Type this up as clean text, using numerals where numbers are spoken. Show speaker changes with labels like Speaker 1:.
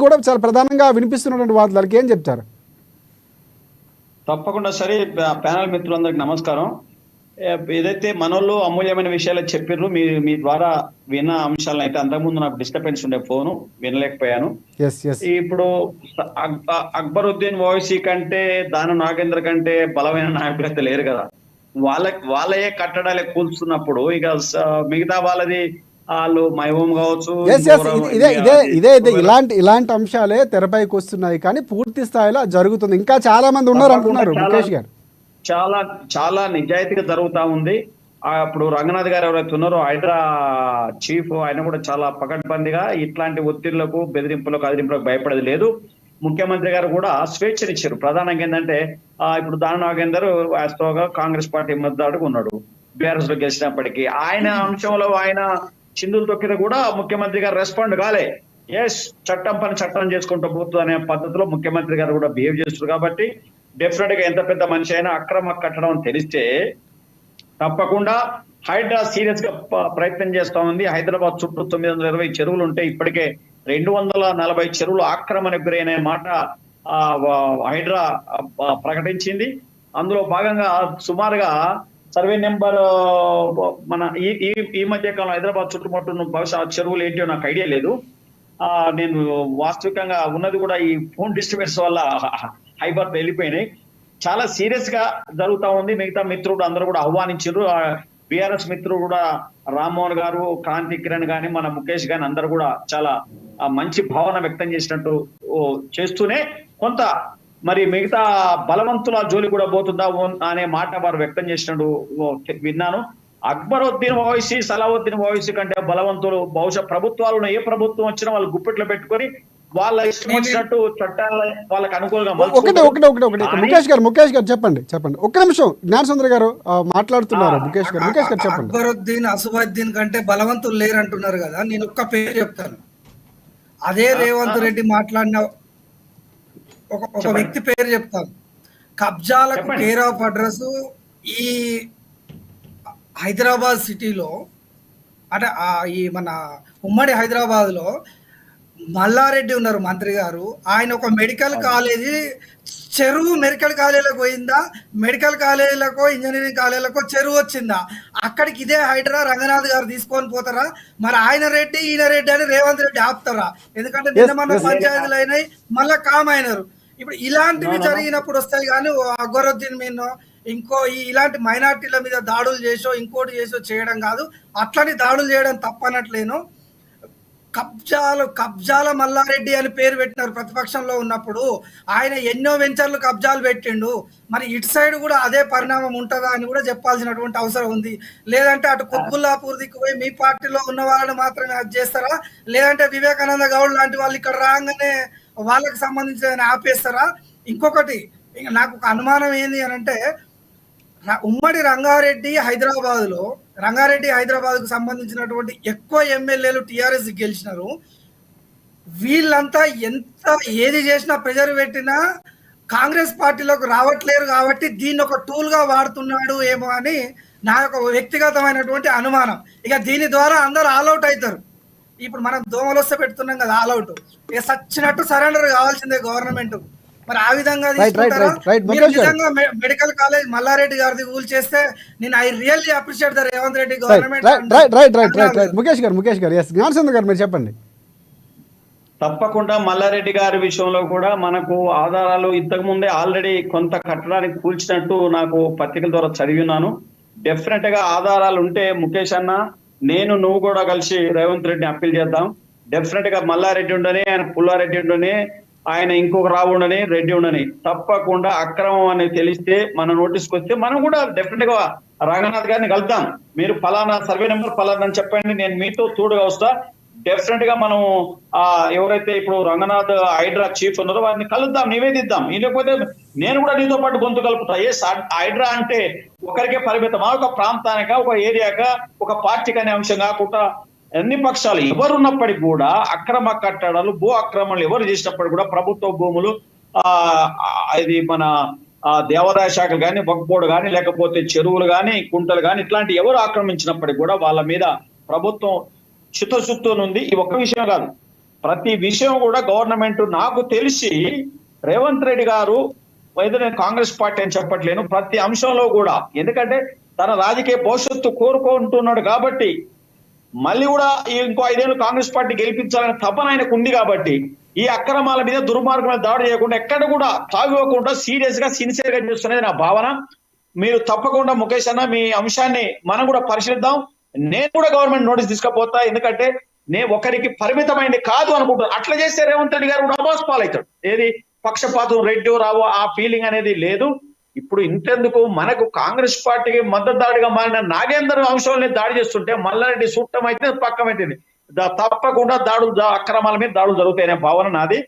Speaker 1: కూడా చాలా ప్రధానంగా వినిపిస్తున్నటువంటి వార్తలకి ఏం చెప్తారు?
Speaker 2: తప్పకుండా సరే. ప్యానల్ మిత్రులందరికి నమస్కారం. ఏదైతే మనోళ్ళు అమూల్యమైన విషయాలు చెప్పిర్రు, మీ ద్వారా విన్న అంశాలను అయితే అంతకుముందు నాకు డిస్టర్బెన్స్ ఉండే, ఫోను వినలేకపోయాను. ఇప్పుడు అక్బరుద్దీన్ ఓవైసీ కంటే దాన నాగేంద్ర కంటే బలమైన నాయకులు అయితే లేరు కదా. వాళ్ళే కట్టడాలే కూల్చున్నప్పుడు ఇక మిగతా వాళ్ళది వాళ్ళు మహబూబ్ కావచ్చు.
Speaker 1: ఇలాంటి అంశాలే తెరపైకి వస్తున్నాయి, కానీ పూర్తి స్థాయిలో జరుగుతుంది. ఇంకా చాలా మంది ఉన్నారు అంటున్నారు ముఖేష్ గారు.
Speaker 2: చాలా చాలా నిజాయితీగా జరుగుతా ఉంది. అప్పుడు రంగనాథ్ గారు ఎవరైతే ఉన్నారో హైడ్రా చీఫ్, ఆయన కూడా చాలా పకడ్బందీగా ఇట్లాంటి ఒత్తిళ్లకు, బెదిరింపులకు, అదిరింపులకు భయపడేది లేదు. ముఖ్యమంత్రి గారు కూడా స్వేచ్ఛనిచ్చారు. ప్రధానంగా ఏంటంటే ఇప్పుడు దాన నాగేందర్ వాస్తవంగా కాంగ్రెస్ పార్టీ మద్దతుగా ఉన్నాడు, బీఆర్ఎస్ లో గెలిచినప్పటికీ. ఆయన అంశంలో ఆయన చిందులు తొక్కిన కూడా ముఖ్యమంత్రి గారు రెస్పాండ్ కాలే. ఎస్, చట్టం పని చట్టం చేసుకుంటూ పోతుంది అనే పద్ధతిలో ముఖ్యమంత్రి గారు కూడా బిహేవ్ చేస్తారు. కాబట్టి డెఫినెట్ గా ఎంత పెద్ద మనిషి అయినా అక్రమ కట్టడం తెలిస్తే తప్పకుండా హైడ్రా సీరియస్ గా ప్రయత్నం చేస్తా ఉంది. హైదరాబాద్ చుట్టూ 920 చెరువులు ఉంటే ఇప్పటికే 240 చెరువులు ఆక్రమణకు గురైన మాట హైడ్రా ప్రకటించింది. అందులో భాగంగా సుమారుగా సర్వే నెంబర్ మన ఈ మధ్య కాలం హైదరాబాద్ చుట్టుముట్టు బహుశా చెరువులు ఏంటో నాకు ఐడియా లేదు. నేను వాస్తవికంగా ఉన్నది కూడా ఈ ఫోన్ డిస్టర్బెన్స్ వల్ల హైబర్ట్ వెళ్ళిపోయినాయి. చాలా సీరియస్ గా జరుగుతా ఉంది. మిగతా మిత్రుడు అందరూ కూడా ఆహ్వానించారు. బీఆర్ఎస్ మిత్రుడు కూడా రామ్మోహన్ గారు, క్రాంతి కిరణ్ గాని, మన ముఖేష్ గాని అందరూ కూడా చాలా మంచి భావన వ్యక్తం చేసినట్టు చేస్తూనే కొంత మరి మిగతా బలవంతుల జోలి కూడా పోతుందా అనే మాట వారు వ్యక్తం చేసినట్టు విన్నాను. అక్బరుద్దీన్ ఓవైసీ, సలావుద్దీన్ ఓవైసీ కంటే బలవంతులు బహుశా ప్రభుత్వాలను ఏ ప్రభుత్వం వచ్చినా వాళ్ళు గుప్పెట్లో పెట్టుకొని వాళ్ళ ఇష్టం వచ్చినట్టు చట్టాల వాళ్ళకి అనుకూలంగా
Speaker 1: ముఖేష్ గారు చెప్పండి. ఒక్క నిమిషం, జ్ఞానసుందర్ గారు మాట్లాడుతున్నారు. ముఖేష్ గారు చెప్పండి.
Speaker 3: అక్బరుద్దీన్, అసదుద్దీన్ కంటే బలవంతులు లేరు అంటున్నారు కదా. నేను ఒక్క పేరు చెప్తాను. అదే రేవంత్ రెడ్డి మాట్లాడిన ఒక వ్యక్తి పేరు చెప్తాను. కబ్జాలకు కేర్ ఆఫ్ అడ్రస్ ఈ హైదరాబాద్ సిటీలో, అంటే ఈ మన ఉమ్మడి హైదరాబాద్ లో మల్లారెడ్డి ఉన్నారు మంత్రి గారు. ఆయన ఒక మెడికల్ కాలేజీ చెరువు, మెడికల్ కాలేజీలకు పోయిందా, మెడికల్ కాలేజీలకో ఇంజనీరింగ్ కాలేజీలకో చెరువు వచ్చిందా, అక్కడికి ఇదే హైడ్రా రంగనాథ్ గారు తీసుకొని పోతారా? మరి ఆయన రెడ్డి ఈయన రెడ్డి అని రేవంత్ రెడ్డి ఆపుతారా? ఎందుకంటే నిన్న మన పంచాయతీలు అయినాయి, మళ్ళా కామ్ అయినారు. ఇప్పుడు ఇలాంటివి జరిగినప్పుడు వస్తాయి. కానీ అక్బరుద్దీన్ మీద ఇంకో ఇలాంటి మైనార్టీల మీద దాడులు చేసో ఇంకోటి చేసో చేయడం కాదు. అట్లని దాడులు చేయడం తప్పనట్లేను. కబ్జాల మల్లారెడ్డి అని పేరు పెట్టినారు ప్రతిపక్షంలో ఉన్నప్పుడు. ఆయన ఎన్నో వెంచర్లు కబ్జాలు పెట్టిండు. మరి ఇటు సైడ్ కూడా అదే పరిణామం ఉంటుందా అని కూడా చెప్పాల్సినటువంటి అవసరం ఉంది. లేదంటే అటు కుత్బుల్లాపూర్ దిక్కు పోయి మీ పార్టీలో ఉన్న వాళ్ళని మాత్రమే అది చేస్తారా? లేదంటే వివేకానంద గౌడ్ లాంటి వాళ్ళు ఇక్కడ రాగానే వాళ్ళకి సంబంధించిన ఆపేస్తారా? ఇంకొకటి నాకు ఒక అనుమానం ఏంది అని అంటే, ఉమ్మడి రంగారెడ్డి హైదరాబాద్కు సంబంధించినటువంటి ఎక్కువ ఎమ్మెల్యేలు టీఆర్ఎస్ గెలిచినారు. వీళ్ళంతా ఎంత ఏది చేసినా ప్రెజర్ పెట్టినా కాంగ్రెస్ పార్టీలోకి రావట్లేరు. కాబట్టి దీన్ని ఒక టూల్ గా వాడుతున్నాడు ఏమో అని నా యొక్క వ్యక్తిగతమైనటువంటి అనుమానం. ఇక దీని ద్వారా అందరూ ఆల్అౌట్ అవుతారు. ఇప్పుడు మనం దోమలు వస్తే పెడుతున్నాం కదా ఆల్అౌట్, ఇక సచ్చినట్టు సరెండర్ కావాల్సిందే గవర్నమెంట్. మరి ఆ విధంగా నిజంగా మెడికల్ కాలేజ్ మల్లారెడ్డి గారిది ఊల్ చేస్తే నేను I really appreciate the Revanth Reddy government.
Speaker 1: Mukesh గారు జ్ఞానసుందర్ గారు మీరు చెప్పండి.
Speaker 2: తప్పకుండా మల్లారెడ్డి గారి విషయంలో కూడా మనకు ఆధారాలు ఇంతకు ముందే ఆల్రెడీ కొంత కట్టడానికి కూల్చినట్టు నాకు పత్రికల ద్వారా చదివినాను. డెఫినెట్ గా ఆధారాలు ఉంటే ముఖేష్ అన్న, నేను, నువ్వు కూడా కలిసి రేవంత్ రెడ్డిని అప్పీల్ చేద్దాం. డెఫినెట్ గా మల్లారెడ్డి ఉండని, ఆయన పుల్లారెడ్డి ఉండని, ఆయన ఇంకొక రావు ఉండని, రెడ్డి ఉండని, తప్పకుండా అక్రమం అని తెలిస్తే మన నోటీస్కి వస్తే మనం కూడా డెఫినెట్ గా రంగనాథ్ గారిని కలుద్దాం. మీరు ఫలానా సర్వే నెంబర్ ఫలానా అని చెప్పండి, నేను మీతో తోడుగా వస్తా. డెఫినెట్ గా మనం ఎవరైతే ఇప్పుడు రంగనాథ్ హైడ్రా చీఫ్ ఉన్నారో వారిని కలుద్దాం, నివేదిద్దాం. లేకపోతే నేను కూడా నీతో పాటు గొంతు కలుపుతా. హైడ్రా అంటే ఒకరికే పరిమితమా, ఒక ప్రాంతానిక, ఒక ఏరియాగా, ఒక పార్టీకి అనే అంశం కాకుండా అన్ని పక్షాలు ఎవరున్నప్పటికీ కూడా అక్రమ కట్టడాలు, భూ ఆక్రమణలు ఎవరు చేసినప్పటికీ కూడా ప్రభుత్వ భూములు, ఇది మన దేవాదాయ శాఖలు కానీ, వక్ఫ్ బోర్డు కానీ, లేకపోతే చెరువులు కానీ, కుంటలు కానీ, ఇట్లాంటి ఎవరు ఆక్రమించినప్పటికీ కూడా వాళ్ళ మీద ప్రభుత్వం చిత్తశుద్ధితో ఉంది. ఈ ఒక్క విషయం కాదు, ప్రతి విషయం కూడా గవర్నమెంట్ నాకు తెలిసి రేవంత్ రెడ్డి గారు ఏదో నేను కాంగ్రెస్ పార్టీ అని చెప్పట్లేను, ప్రతి అంశంలో కూడా, ఎందుకంటే తన రాజకీయ భవిష్యత్తు కోరుకుంటున్నాడు కాబట్టి, మళ్ళీ కూడా ఇంకో 5 ఏళ్ళు కాంగ్రెస్ పార్టీ గెలిపించాలనే తపన ఆయనకు ఉంది కాబట్టి, ఈ అక్రమాల మీద దుర్మార్గమైన దాడి చేయకుండా ఎక్కడ కూడా తాగివ్వకుండా సీరియస్ గా సిన్సియర్ గా చేస్తున్నది నా భావన. మీరు తప్పకుండా ముఖేష్ అన్న మీ అంశాన్ని మనం కూడా పరిశీలిద్దాం. నేను కూడా గవర్నమెంట్ నోటీస్ తీసుకపోతా, ఎందుకంటే నేను ఒకరికి పరిమితమైంది కాదు అనుకుంటున్నాను. అట్లా చేస్తే రేవంత్ రెడ్డి గారు కూడా అబాస్ పాలవుతాడు. ఏది పక్షపాతం రెడ్డి రావో ఆ ఫీలింగ్ అనేది లేదు. ఇప్పుడు ఇంతెందుకు, మనకు కాంగ్రెస్ పార్టీకి మద్దతుదారుడిగా మారిన నాగేందర్ అంశాలని దాడి చేస్తుంటే మల్లారెడ్డి సూట్టం అయితే పక్కమైతుంది. తప్పకుండా అక్రమాల మీద దాడులు జరుగుతాయనే భావన నాది.